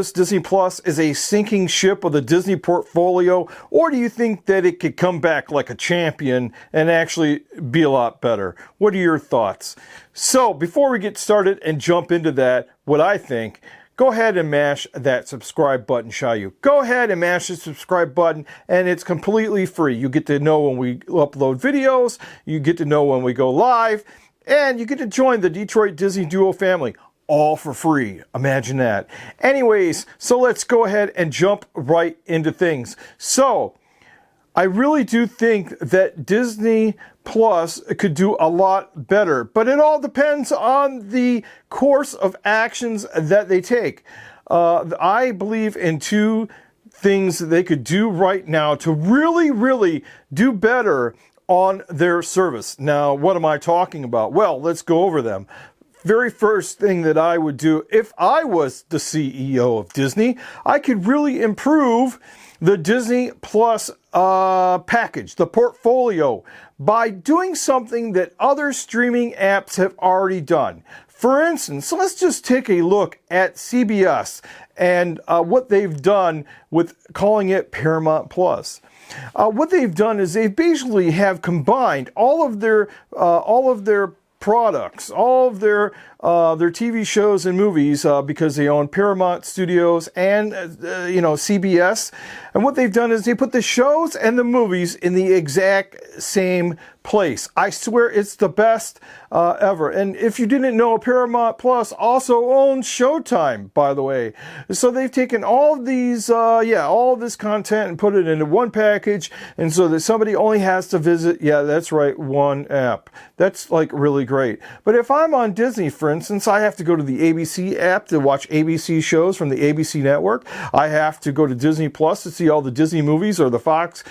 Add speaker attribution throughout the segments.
Speaker 1: This Disney Plus is a sinking ship of the Disney portfolio, or do you think that it could come back like a champion and actually be a lot better? What are your thoughts? So before we get started and jump into that, what I think, go ahead and mash that subscribe button, shall you? Go ahead and mash the subscribe button, and it's completely free. You get to know when we upload videos, you get to know when we go live, and you get to join the Detroit Disney Duo family. All for free. Imagine that. Anyways, so let's go ahead and jump right into things. So, I really do think that Disney Plus could do a lot better, but it all depends on the course of actions that they take. I believe in two things that they could do right now to really do better on their service. Now, what am I talking about? Well, let's go over them. Very first thing that I would do if I was the CEO of Disney, I could really improve the Disney Plus package, the portfolio, by doing something that other streaming apps have already done. For instance, let's just take a look at CBS and what they've done with calling it Paramount Plus. What they've done is they basically have combined all of their products, all of their TV shows and movies, because they own Paramount Studios and CBS. And what they've done is they put the shows and the movies in the exact same place. I swear it's the best ever. And if you didn't know, Paramount Plus also owns Showtime, by the way. So they've taken all of these, all of this content and put it into one package, and so that somebody only has to visit, that's right, one app. That's like really great. But if I'm on Disney, for instance, I have to go to the ABC app to watch ABC shows from the ABC network. I have to go to Disney Plus to see all the Disney movies or the Fox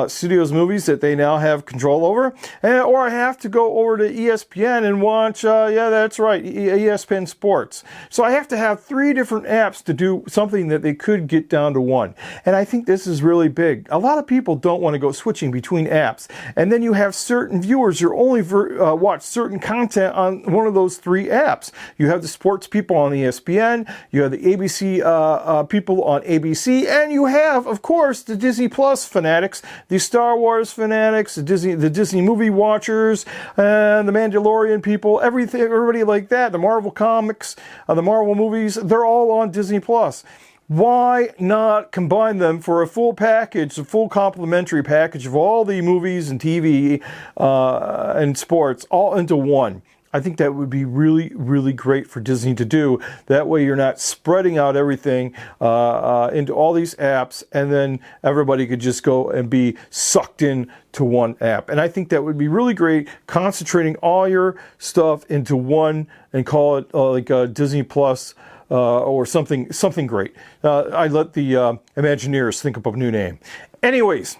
Speaker 1: Studios movies that they now have control over. Or I have to go over to ESPN and watch, that's right, ESPN Sports. So I have to have 3 different apps to do something that they could get down to one. And I think this is really big. A lot of people don't want to go switching between apps. And then you have certain viewers who only watch certain content on one of those 3 apps. You have the sports people on ESPN, you have the ABC people on ABC, and you have, of course, the Disney Plus fanatics, the Star Wars fanatics, the Disney movie watchers, and the Mandalorian people, everybody like that, the Marvel comics, the Marvel movies, they're all on Disney Plus. Why not combine them for a full package, a full complimentary package of all the movies and TV and sports all into one? I think that would be really great for Disney to do. That way you're not spreading out everything into all these apps, and then everybody could just go and be sucked in to one app. And I think that would be really great, concentrating all your stuff into one and call it Disney Plus or something great. I let the Imagineers think up a new name. Anyways,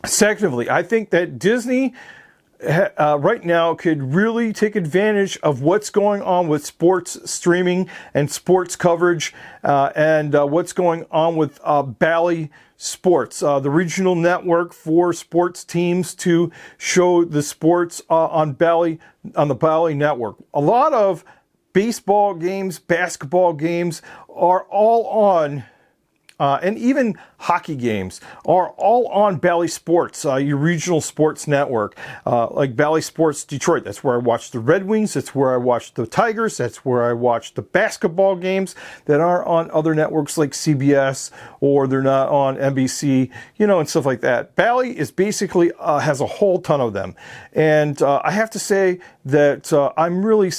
Speaker 1: secondly, I think that Disney right now could really take advantage of what's going on with sports streaming and sports coverage, and what's going on with Bally Sports, the regional network for sports teams to show the sports on the Bally network. A lot of baseball games, basketball games are all on, and even hockey games are all on Bally Sports, your regional sports network, like Bally Sports Detroit. That's where I watch the Red Wings. That's where I watch the Tigers. That's where I watch the basketball games that aren't on other networks like CBS, or they're not on NBC, and stuff like that. Bally is basically has a whole ton of them, and I have to say that I'm really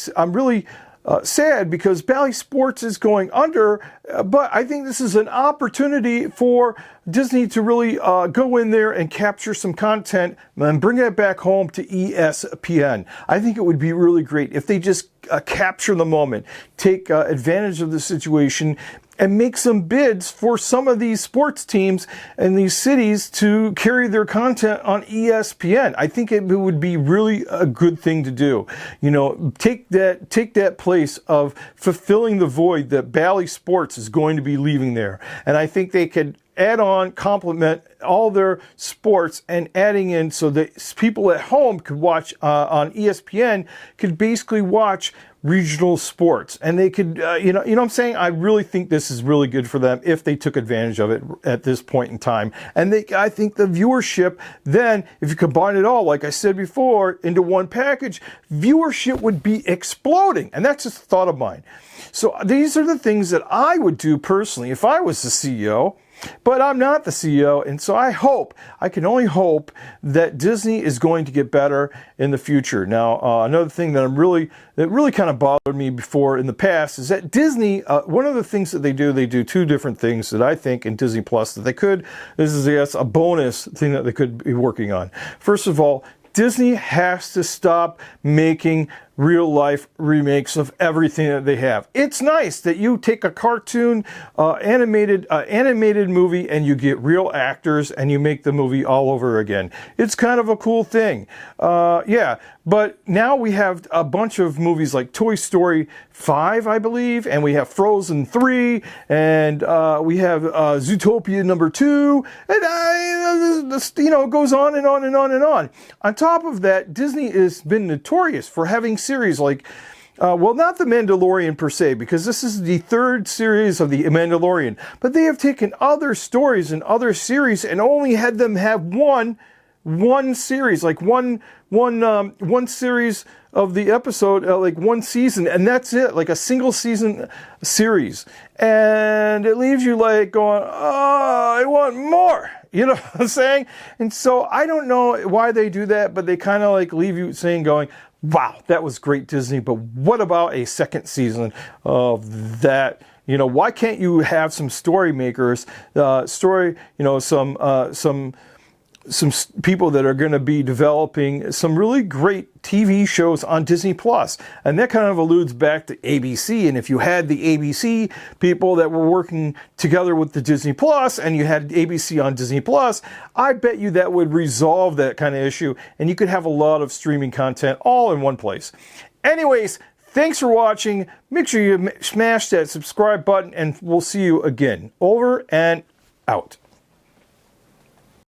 Speaker 1: sad because Bally Sports is going under, but I think this is an opportunity for Disney to really go in there and capture some content and bring it back home to ESPN. I think it would be really great if they just capture the moment, take advantage of the situation, and make some bids for some of these sports teams and these cities to carry their content on ESPN. I think it would be really a good thing to do. Take that place of fulfilling the void that Bally Sports is going to be leaving there. And I think they could add on, complement all their sports, and adding in so that people at home could watch on ESPN, could basically watch regional sports, and they could, you know what I'm saying? I really think this is really good for them if they took advantage of it at this point in time. And I think the viewership, then, if you combine it all, like I said before, into one package, viewership would be exploding. And that's just a thought of mine. So these are the things that I would do personally if I was the CEO. But I'm not the CEO, and so I can only hope that Disney is going to get better in the future. Now, another thing that really kind of bothered me before in the past is that Disney, one of the things that they do two different things that I think in Disney Plus that this is, I guess, a bonus thing that they could be working on. First of all, Disney has to stop making real-life remakes of everything that they have. It's nice that you take a cartoon, animated movie, and you get real actors, and you make the movie all over again. It's kind of a cool thing. Yeah, but now we have a bunch of movies like Toy Story 5, I believe, and we have Frozen 3, and we have Zootopia number 2, and this, it goes on and on and on and on. On top of that, Disney has been notorious for having series like, well, not The Mandalorian per se, because this is the third series of The Mandalorian, but they have taken other stories and other series and only had them have one series, like one series of the episode, like one season, and that's it, like a single season series. And it leaves you like going, oh, I want more. You know what I'm saying? And so I don't know why they do that, but they kind of like leave you going, wow, that was great, Disney, but what about a second season of that? Why can't you have some story makers, some people that are going to be developing some really great TV shows on Disney Plus? And that kind of alludes back to ABC. And if you had the ABC people that were working together with the Disney Plus, and you had ABC on Disney Plus, I bet you that would resolve that kind of issue, and you could have a lot of streaming content all in one place. Anyways, thanks for watching. Make sure you smash that subscribe button, and we'll see you again. Over and out.